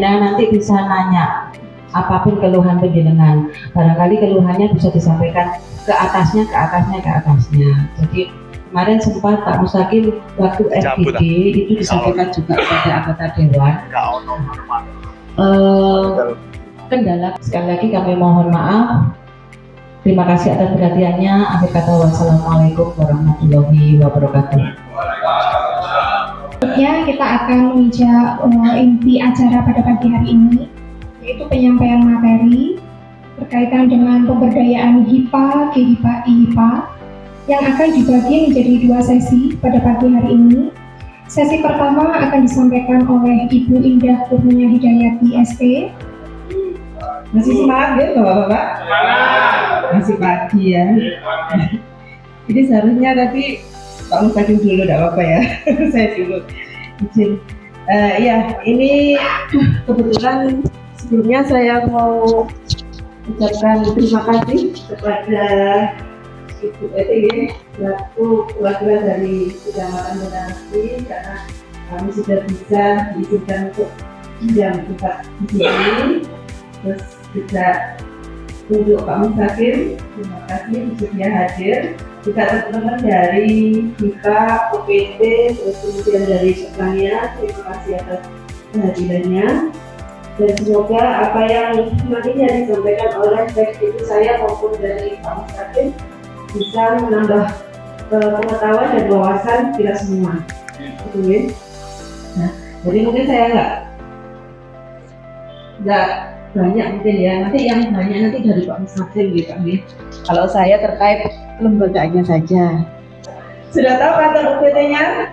Nah, nanti bisa nanya apapun keluhan penjenengan. Barangkali keluhannya bisa disampaikan ke atasnya. Jadi kemarin sempat Pak Mustaqim waktu FGD itu disampaikan juga kepada anggota dewan. Kendala, sekali lagi kami mohon maaf. Terima kasih atas perhatiannya. Akhir kata, wassalamualaikum warahmatullahi wabarakatuh. Ya, kita akan menginjak inti acara pada pagi hari ini, yaitu penyampaian materi berkaitan dengan pemberdayaan HIPA, GHIPA, IHIPA yang akan dibagi menjadi 2 sesi pada pagi hari ini. Sesi pertama akan disampaikan oleh Ibu Indah Kurnia Hidayati SP. Masih semangat ya Bapak-Bapak? Masih pagi ya. Jadi seharusnya tadi Pak Mustaqim dulu, tidak apa-apa ya. Saya dulu izin. Ya, ini kebetulan sebelumnya saya mau ucapkan terima kasih kepada Ibu ETG selaku perwakilan dari Kecamatan Bonanasti, karena kami sudah bisa diizinkan untuk jam 4 di sini. Terus juga untuk Pak Mustaqim, terima kasih bersedia hadir. Juga teman-teman dari HIPA, OPT, terus kemudian dari Pertanian, terima kasih atas kehadirannya. Dan semoga apa yang nantinya disampaikan oleh baik itu saya maupun dari Pak Mustaqim bisa menambah pengetahuan dan wawasan kita semua. Betul. Nah, jadi mungkin saya nggak banyak mungkin ya, nanti yang banyak nanti dari Pak Mustaqim gitu Pak. Kalau saya terkait lembaganya saja. Sudah tahu kantor UPT-nya?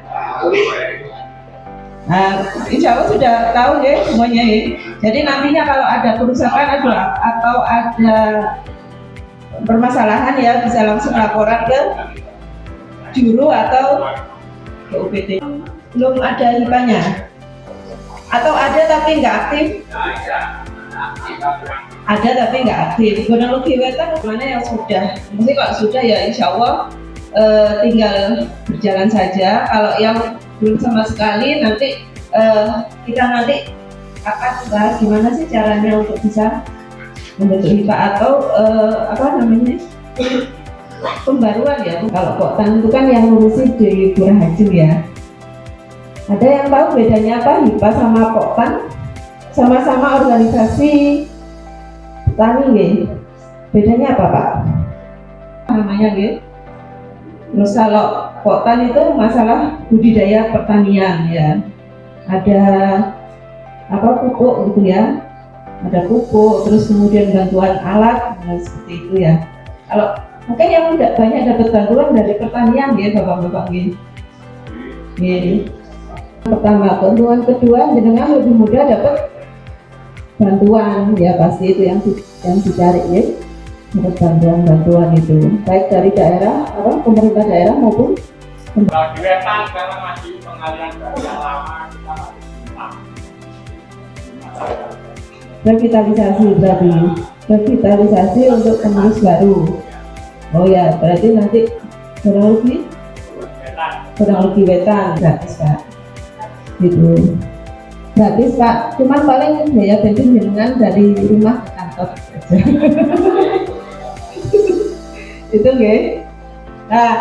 Nah, insya Allah sudah tahu ya semuanya ya. Jadi nantinya kalau ada kerusakan atau ada permasalahan ya bisa langsung laporan ke juru atau ke UPT. Belum ada HIPA-nya? Atau ada tapi nggak aktif? Ada tapi nggak aktif. Kronologi wetan mana yang sudah? Mesti kalau sudah ya insya Allah tinggal berjalan saja. Kalau yang belum sama sekali nanti kita nanti akan bahas gimana sih caranya untuk bisa membentuk HIPA atau pembaruan ya. Kalau Poktan itu kan yang ngurusin di Lurah Haji ya. Ada yang tahu bedanya apa HIPA sama Poktan? Sama-sama organisasi petani ya. Bedanya apa Pak? Namanya ya. Terus kalau Poktan itu masalah budidaya pertanian ya. Ada pupuk gitu ya. Ada pupuk, terus kemudian bantuan alat, seperti itu ya. Kalau mungkin yang tidak banyak dapat bantuan dari pertanian ya Bapak-bapak gitu. Pertama, bantuan kedua jenengan lebih mudah dapat bantuan ya, pasti itu yang dicari ya. Dapat bantuan itu baik dari daerah pemerintah daerah maupun wetan karena masih pengalian dari yang lama kita revitalisasi untuk pengurus baru. Oh ya, berarti nanti kurang lebih wetan gratis Pak. Gitu. Gratis Pak, cuman paling biaya bensin jenengan dari rumah ke kantor aja. Itu nggih. Nah,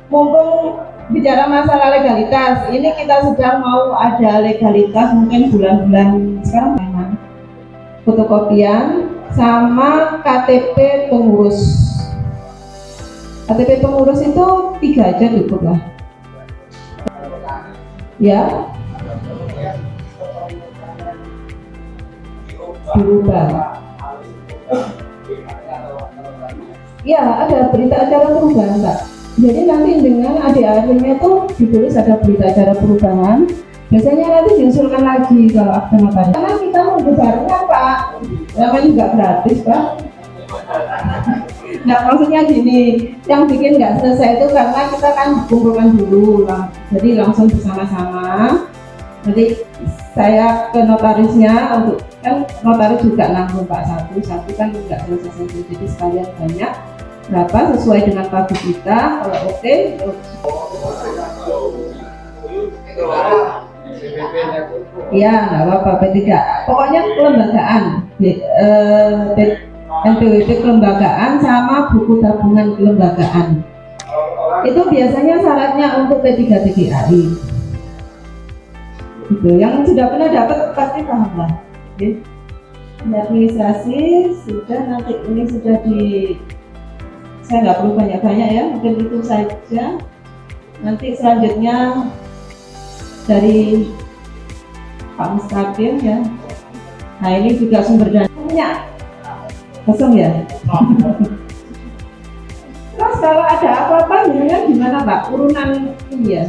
mumpung bicara masalah legalitas, ini kita sedang mau ada legalitas mungkin bulan-bulan sekarang memang fotokopian sama KTP pengurus. KTP pengurus itu 3 aja cukup lah. Ya. Berubah. Ya, ada berita acara perubahan Pak. Jadi nanti dengan adik-adiknya tuh ditulis ada berita acara perubahan. Biasanya nanti diusulkan lagi kalau akte notaris. Karena kita mau barengan Pak. Namanya juga gratis Pak. Nggak, maksudnya gini, yang bikin nggak selesai itu karena kita kan kumpulkan dulu, jadi langsung bersama-sama. Nanti saya ke notarisnya, untuk kan notaris juga nanggung Pak satu kan nggak selesai, jadi sekalian banyak berapa sesuai dengan pagi kita. Kalau oke, Ya, nggak apa-apa P3. Pokoknya kelembagaan, NPWP kelembagaan sama buku tabungan kelembagaan. Itu biasanya syaratnya untuk P3 TGAI. Gitu. Yang sudah pernah dapat pasti paham lah. Okay. Administrasi sudah, nanti ini sudah saya nggak perlu banyak-banyak ya, mungkin itu saja. Nanti selanjutnya dari Pak Mustaqim ya. Nah ini juga sumber dananya kosong ya. Terus kalau ada apa-apa gimana Pak? Urunan ini ya?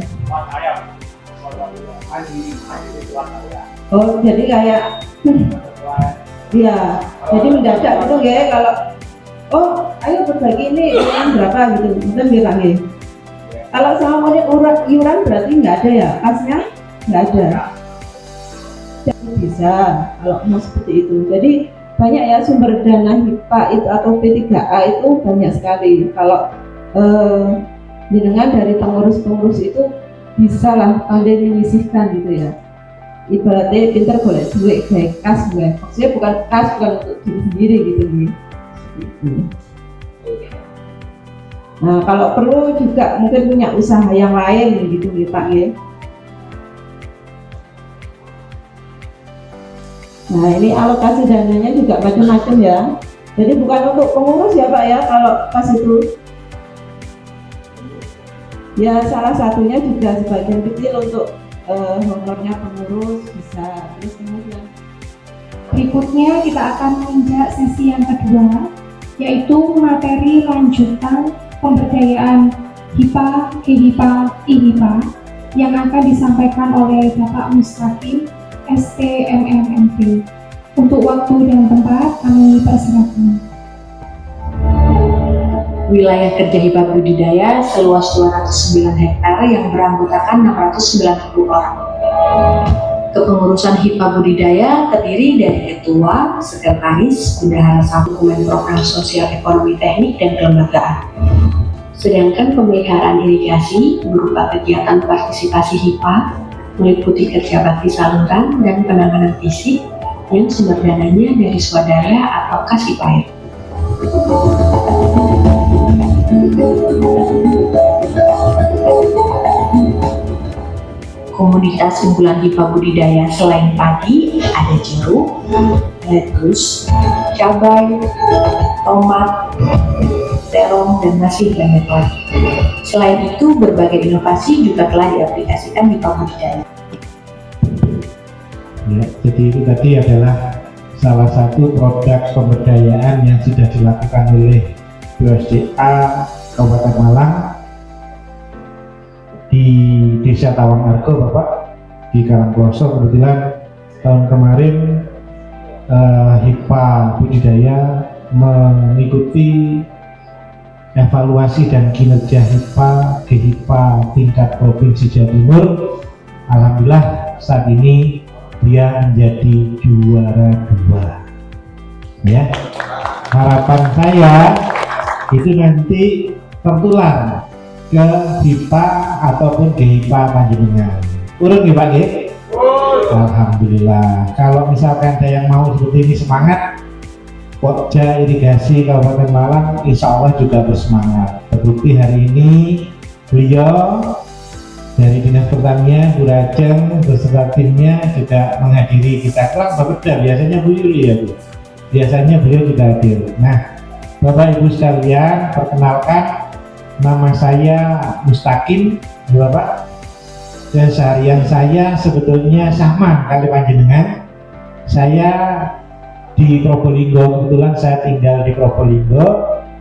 Oh jadi kayak iya, jadi mendadak gitu ya kalau ayo berbagi ini yang berapa gitu, mungkin bilangin. Kalau sama iuran berarti nggak ada ya, kasnya nggak ada. Jadi bisa kalau mau seperti itu. Jadi banyak ya sumber dana HIPA itu atau P3A itu banyak sekali. Kalau dengan dari pengurus-pengurus itu bisa lah pandai menyisihkan gitu ya. Ibaratnya pinter boleh duit kayak kas gue, maksudnya bukan kas, bukan untuk diri sendiri gitu nih. Nah kalau perlu juga mungkin punya usaha yang lain gitu nih Pak ya. Nah ini alokasi dananya juga macam-macam ya. Jadi bukan untuk pengurus ya Pak ya, kalau pas itu. Ya salah satunya juga sebagian kecil untuk honornya pengurus bisa. Terus kemudian berikutnya kita akan menginjak sesi yang kedua, yaitu materi lanjutan pemberdayaan HIPA, GHIPA, IHIPA yang akan disampaikan oleh Bapak Mustaqim STMMMP. Untuk waktu dan tempat kami persilakan. Wilayah kerja HIPA budidaya seluas 209 hektar yang beranggotakan 690 orang. Kepengurusan HIPA budidaya terdiri dari ketua, sekretaris, bendahara satu, dokumen program sosial ekonomi teknik dan kelembagaan. Sedangkan pemeliharaan irigasi berupa kegiatan partisipasi HIPA meliputi kerja bakti saluran dan penanganan fisik yang sumber dananya dari swadaya atau kas HIPA. Komoditas unggulan HIPA budidaya selain padi ada jeruk, lettuce, cabai, tomat, terong, dan masih banyak lagi. Selain itu, berbagai inovasi juga telah diaplikasikan HIPA budidaya. Ya, jadi itu tadi adalah salah satu produk pemberdayaan yang sudah dilakukan oleh BUSDA Kabupaten Malang di Desa Tawangargo, Bapak, di Karangploso. Kebetulan tahun kemarin HIPA budidaya mengikuti evaluasi dan kinerja HIPA GHIPA tingkat Provinsi Jawa Timur. Alhamdulillah saat ini dia menjadi juara 2 ya. Harapan saya itu nanti tertular ke HIPA ataupun GHIPA panjenengan. Urun nih Pak ya? Alhamdulillah. Kalau misalkan ada yang mau seperti ini semangat, Pokja Irigasi Kabupaten Malang insya Allah juga bersemangat. Terbukti hari ini beliau dari Dinas Pertanian, Bu Rajeng beserta timnya juga menghadiri kita kelas Bapeda. Biasanya Bu Yuli ya Bu. Biasanya beliau juga hadir. Nah, Bapak Ibu sekalian, perkenalkan nama saya Mustaqim, Bapak. Dan seharian saya sebetulnya sama kali panjenengan. Saya di Probolinggo, kebetulan saya tinggal di Probolinggo.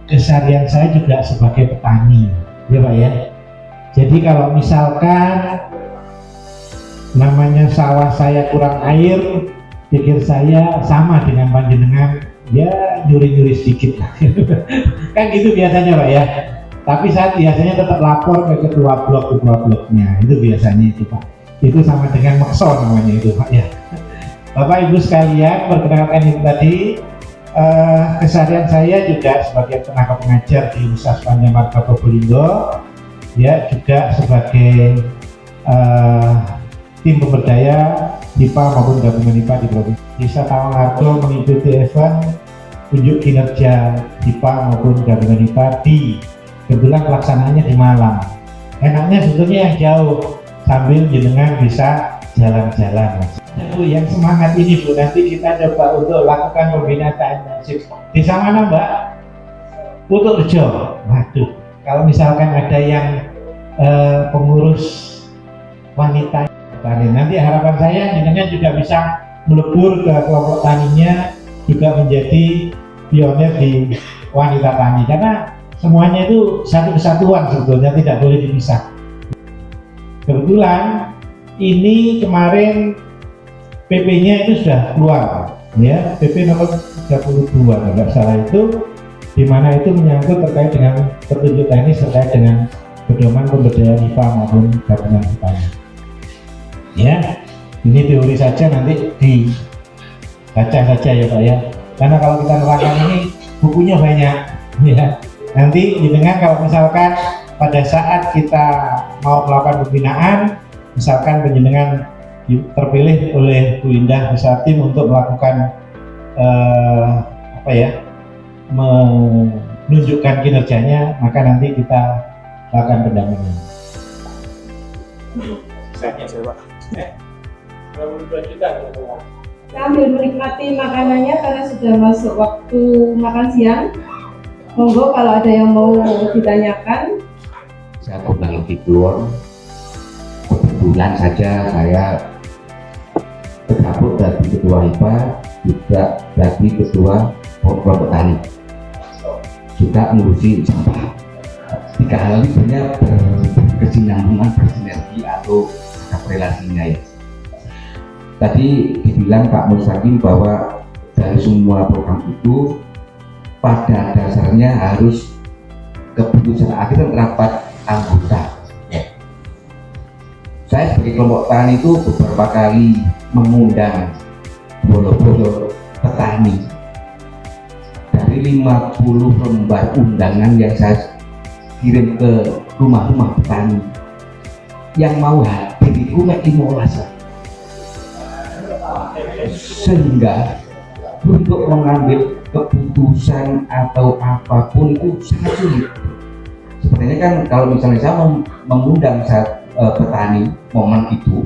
Keseharian saya juga sebagai petani, ya Pak ya. Jadi kalau misalkan namanya sawah saya kurang air, pikir saya sama dengan panjenengan, ya nyuri-nyuri sedikit kan gitu biasanya Pak ya. Tapi saya biasanya tetap lapor ke ketua bloknya, itu biasanya itu Pak. Itu sama dengan makso namanya itu Pak ya. Bapak Ibu sekalian, perkenalkan itu tadi keseharian saya juga sebagai tenaga pengajar di Universitas Panjang Marga Probolinggo, ya juga sebagai tim pemberdaya HIPA maupun gabungan HIPA di Provinsi. Desa Tawangharjo mengikuti event unjuk kinerja HIPA maupun gabungan HIPA di kebetulan pelaksanaannya di Malang. Enaknya sebetulnya yang jauh sambil jenengan bisa jalan-jalan. Bu, yang semangat ini Bu, nanti kita coba untuk lakukan pembinaan intensif. Desa mana Mbak? Purworejo. Waduh, kalau misalkan ada yang pengurus wanita tani, nanti harapan saya jenengan juga bisa melebur ke kelompok taninya, juga menjadi pionir di wanita tani, karena semuanya itu satu kesatuan sebetulnya, tidak boleh dipisah. Kebetulan ini kemarin PP-nya itu sudah keluar, ya, PP nomor 32 nggak salah itu, di mana itu menyangkut terkait dengan petunjuk teknis terkait dengan pedoman pemberdayaan HIPA maupun gabungan HIPA. Ya, ini teori saja, nanti dibaca saja ya Pak ya. Karena kalau kita nerangkan ini bukunya banyak, ya. Nanti dengan kalau misalkan pada saat kita mau melakukan pembinaan, misalkan penjenengan terpilih oleh Bu Indah beserta tim untuk melakukan menunjukkan kinerjanya, maka nanti kita lakukan pendampingan. Sambil menikmati makanannya karena sudah masuk waktu makan siang. Monggo kalau ada yang mau ditanyakan. Saya kembali di Kulon. Kebetulan saja saya tergabung dari ketua HIPA, juga dari ketua kelompok tani, juga ngurusi sampah. Tiga hal ini sebenarnya berkesinambungan, bersinergi atau ada relasinya ya. Tadi dibilang Pak Mustaqim bahwa dari semua program itu pada dasarnya harus keputusan akhir rapat anggota. Ya. Saya sebagai kelompok tani itu beberapa kali mengundang bolo-bolo petani. Dari 50 lembar undangan yang saya kirim ke rumah-rumah petani, yang mau hadir itu mek 15. Sehingga untuk mengambil keputusan atau apapun itu sangat sulit. Sebenarnya kan kalau misalnya saya mengundang petani momen itu,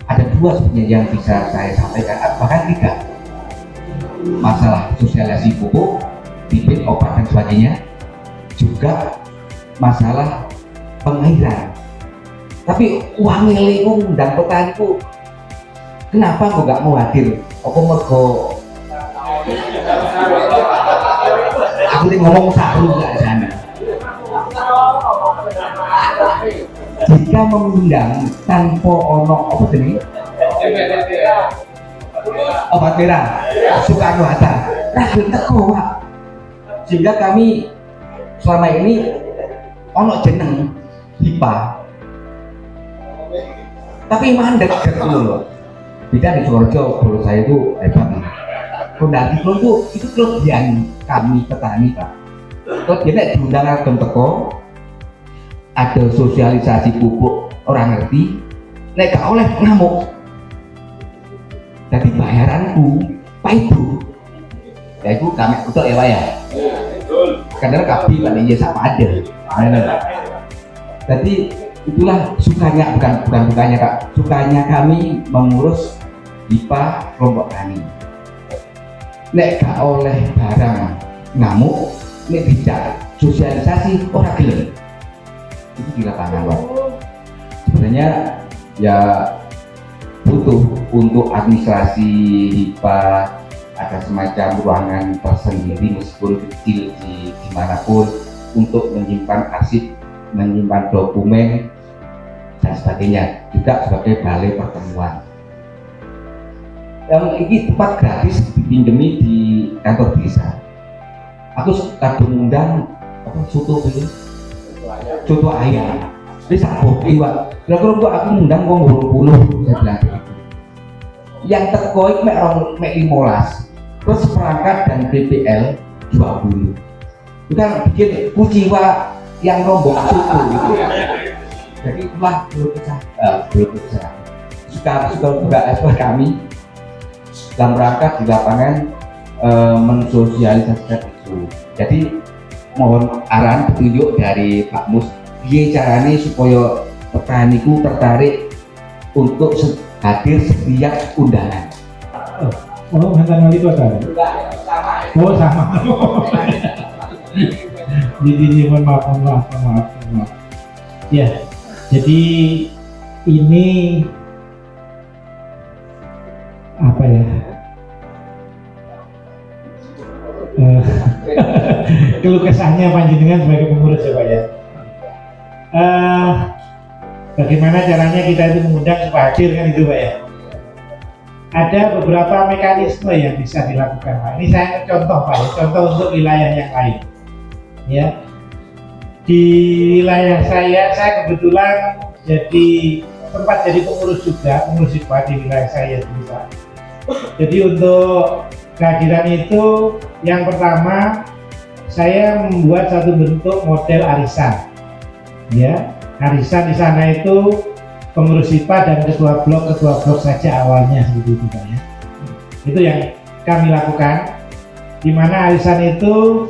ada dua sebenarnya yang bisa saya sampaikan, bahkan tiga. Masalah sosialisasi pupuk, bibit, obat dan sebagainya, juga masalah pengairan. Tapi uang milikku undang petani ku, kenapa kok nggak mau hadir? Apa mergo aku ngomong satu nggak sana. Jika mengundang tanpa ono apa tadi? Obat merah, suka kuasa, ragu teko Pak. Sehingga kami selama ini ono jeneng HIPA, tapi mandek gitu loh. Beda di Sukoharjo, menurut saya itu hebat. Kondang itu kelebihan kami petani Pak. Kelebihan diundang agam teko, ada sosialisasi pupuk orang ngerti, nek gak oleh ngamuk. Jadi bayaranku Pak Ibu, ya itu kami betul ya Pak ya. Kadang kapi Pak dia sama ada. Jadi itulah sukanya, bukannya Kak, sukanya kami mengurus HIPA kelompok tani. Nek gak oleh barang ngamuk, nek tidak sosialisasi orang gelem. Itu di lapangan Pak. Sebenarnya ya butuh untuk administrasi HIPA ada semacam ruangan tersendiri meskipun kecil di dimanapun untuk menyimpan arsip, menyimpan dokumen dan sebagainya, juga sebagai balai pertemuan. Yang ini tempat gratis dipinjemi di kantor desa. Aku kadang undang soto ayam. Bisa bukti Pak. Kira-kira aku undang wong 20, saya bilang begitu. Yang teko iki mek 15. Terus perangkat dan BPL 20. Kita bikin kuciwa yang rombong soto gitu. Jadi itulah belum besar. suka juga ekspor kami dalam rangka di lapangan mensosialisasikan itu. Jadi mohon arahan petunjuk dari Pak Mus, piye carane supaya petaniku tertarik untuk hadir setiap undangan. Oh, mantan wali kota. Oh, sama. Jadi mohon maaf. Ya, jadi ini apa ya? Keluh kesahnya panjenengan sebagai pengurus ya Pak ya. Bagaimana caranya kita itu mengundang supaya hadir kan itu Pak ya. Ada beberapa mekanisme yang bisa dilakukan Pak. Ini saya contoh Pak ya, contoh untuk wilayah yang lain. Ya, di wilayah saya kebetulan sempat jadi pengurus juga, pengurus IPA di wilayah saya dulu Pak. Jadi untuk kehadiran itu yang pertama saya membuat satu bentuk model arisan. Ya, arisan di sana itu pengurus IPA dan ketua blok saja awalnya seperti itu Pak ya. Itu yang kami lakukan, di mana arisan itu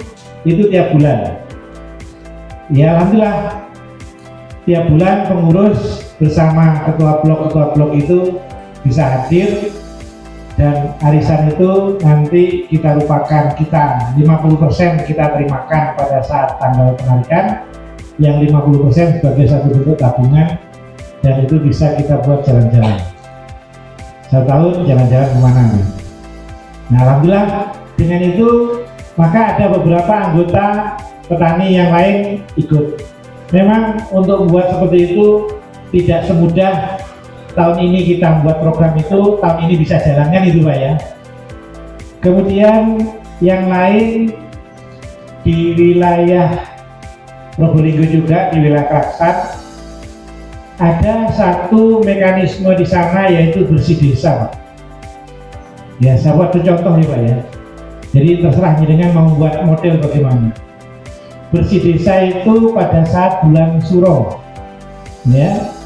tiap bulan. Ya alhamdulillah tiap bulan pengurus bersama ketua blok itu bisa hadir, dan arisan itu nanti kita lupakan, kita 50% kita terimakan pada saat tanggal penarikan, yang 50% sebagai satu bentuk tabungan, dan itu bisa kita buat jalan-jalan. Satu tahun jalan-jalan kemana? Nah alhamdulillah dengan itu maka ada beberapa anggota petani yang lain ikut. Memang untuk membuat seperti itu tidak semudah tahun ini kita membuat program itu, tahun ini bisa jalankan itu Pak ya. Kemudian yang lain di wilayah Probolinggo juga, di wilayah Klaksan, ada satu mekanisme di sana yaitu bersih desa Pak. Ya saya buat contoh ya Pak ya. Jadi terserah dengan mau membuat model bagaimana. Bersih desa itu pada saat bulan Suro, ya,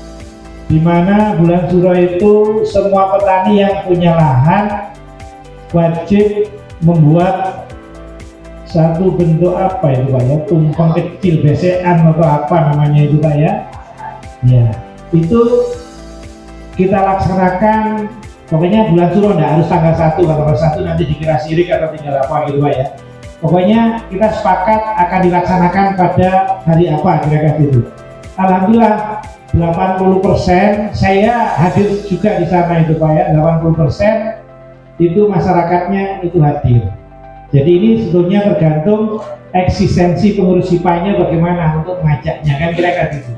dimana bulan Suro itu semua petani yang punya lahan wajib membuat satu bentuk apa itu Pak ya, tumpeng kecil, besean atau apa namanya itu Pak ya. Ya, itu kita laksanakan. Pokoknya bulan Suro enggak harus tanggal 1, kalau tanggal 1 nanti dikira sirik atau tinggal apa gitu Pak ya. Pokoknya kita sepakat akan dilaksanakan pada hari apa kira-kira itu. Alhamdulillah 80% saya hadir juga di sana itu Pak ya, 80% itu masyarakatnya itu hadir. Jadi ini sebetulnya tergantung eksistensi pengurus IPA-nya bagaimana untuk mengajaknya kan kira-kira gitu.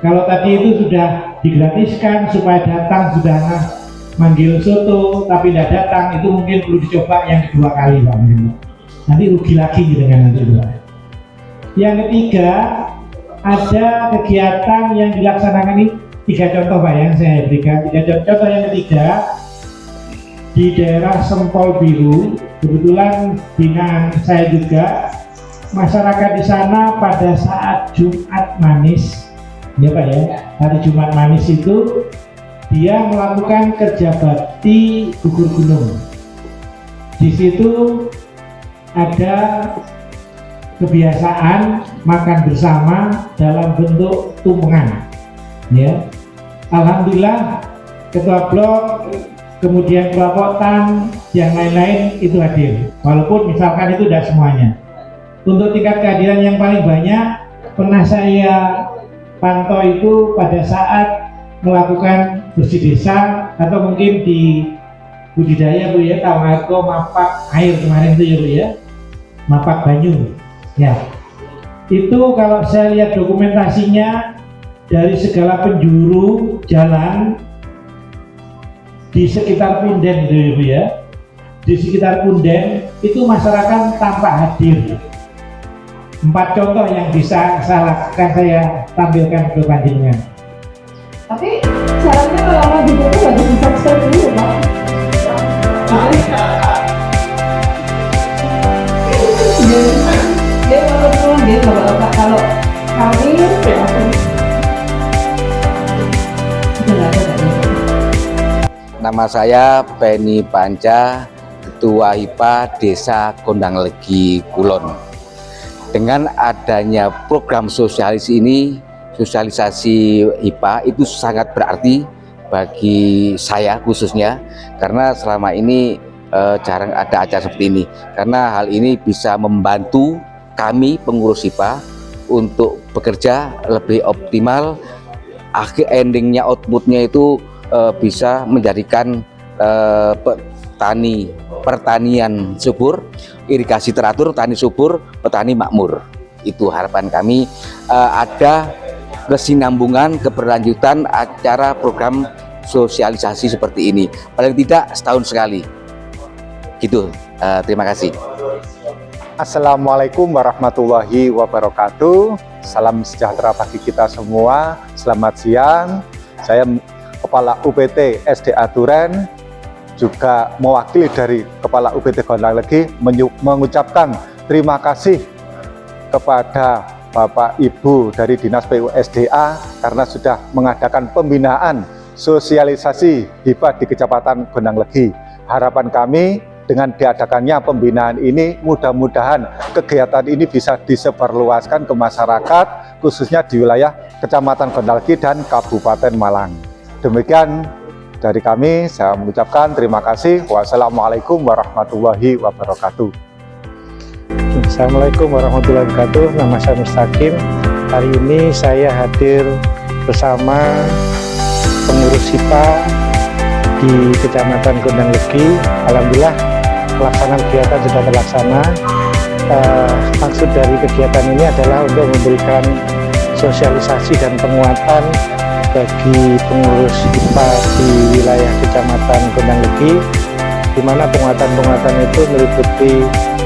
Kalau tadi itu sudah digratiskan supaya datang, sudah manggil soto tapi tidak datang, itu mungkin perlu dicoba yang kedua kali Pak, nanti rugi lagi dengan nanti Pak. Yang ketiga ada kegiatan yang dilaksanakan, ini 3 contoh Pak yang saya berikan. 3 contoh. Yang ketiga di daerah Sempol Biru, kebetulan binaan saya juga, masyarakat di sana pada saat Jumat Manis ya Pak ya, hari Jumat Manis itu dia melakukan kerja bakti gugur gunung. Di situ ada kebiasaan makan bersama dalam bentuk tumpengan. Ya, alhamdulillah ketua blok, kemudian kelompok yang lain-lain itu hadir. Walaupun misalkan itu tidak semuanya. Untuk tingkat kehadiran yang paling banyak pernah saya pantau itu pada saat melakukan bersih desa atau mungkin di budidaya Bu ya, Tawarko mapak air kemarin itu ya Bu ya, mapak banyu ya. Itu kalau saya lihat dokumentasinya dari segala penjuru jalan di sekitar Punden itu ya Bu ya, di sekitar Punden itu masyarakat tampak hadir. 4 contoh yang bisa saya lakukan, saya tampilkan ke panjenengan. Tapi syaratnya kalau mau dibuka harus di-subscribe dulu Pak. Dia walaupun dia bapak-bapak kalau kami sudah nggak ada. nama saya Penny Panca, Ketua HIPA Desa Gondang Legi Kulon. Dengan adanya program sosialisasi HIPA itu sangat berarti bagi saya khususnya, karena selama ini jarang ada acara seperti ini. Karena hal ini bisa membantu kami pengurus HIPA untuk bekerja lebih optimal. Akhir endingnya, outputnya itu bisa menjadikan pertanian subur, irigasi teratur, petani subur, petani makmur. Itu harapan kami, ada kesinambungan, keberlanjutan acara program sosialisasi seperti ini, paling tidak setahun sekali gitu. Terima kasih. Assalamualaikum warahmatullahi wabarakatuh. Salam sejahtera bagi kita semua. Selamat siang. Saya Kepala UPT SDA Duren, juga mewakili dari Kepala UPT Gondang Legi mengucapkan terima kasih kepada Bapak Ibu dari Dinas PUSDA karena sudah mengadakan pembinaan sosialisasi HIPA di Kecamatan Gondang Legi. Harapan kami dengan diadakannya pembinaan ini, mudah-mudahan kegiatan ini bisa disebarluaskan ke masyarakat, khususnya di wilayah Kecamatan Gondang Legi dan Kabupaten Malang. Demikian dari kami, saya mengucapkan terima kasih. Wassalamualaikum warahmatullahi wabarakatuh. Assalamualaikum warahmatullahi wabarakatuh. Nama saya Mustaqim. Hari ini saya hadir bersama pengurus HIPA di Kecamatan Gondang Legi. Alhamdulillah pelaksanaan kegiatan sudah terlaksana. Maksud dari kegiatan ini adalah untuk memberikan sosialisasi dan penguatan bagi pengurus HIPA di wilayah Kecamatan Gondang Legi, di mana penguatan-penguatan itu meliputi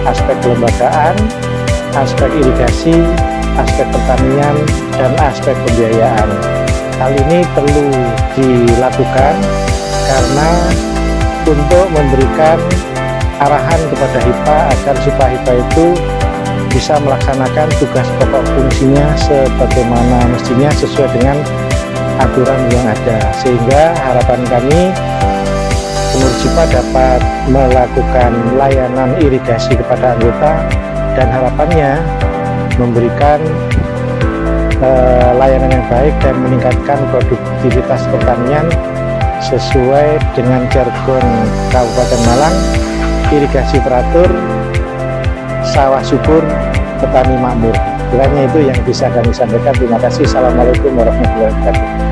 aspek kelembagaan, aspek irigasi, aspek pertanian, dan aspek pembiayaan. Hal ini perlu dilakukan karena untuk memberikan arahan kepada HIPA agar supaya HIPA itu bisa melaksanakan tugas pokok fungsinya sebagaimana mestinya sesuai dengan aturan yang ada, sehingga harapan kami pengurus HIPA dapat melakukan layanan irigasi kepada anggota dan harapannya memberikan layanan yang baik dan meningkatkan produktivitas pertanian sesuai dengan jargon Kabupaten Malang, irigasi teratur, sawah subur, petani makmur. Kiranya itu yang bisa kami sampaikan. Terima kasih. Assalamualaikum warahmatullahi wabarakatuh.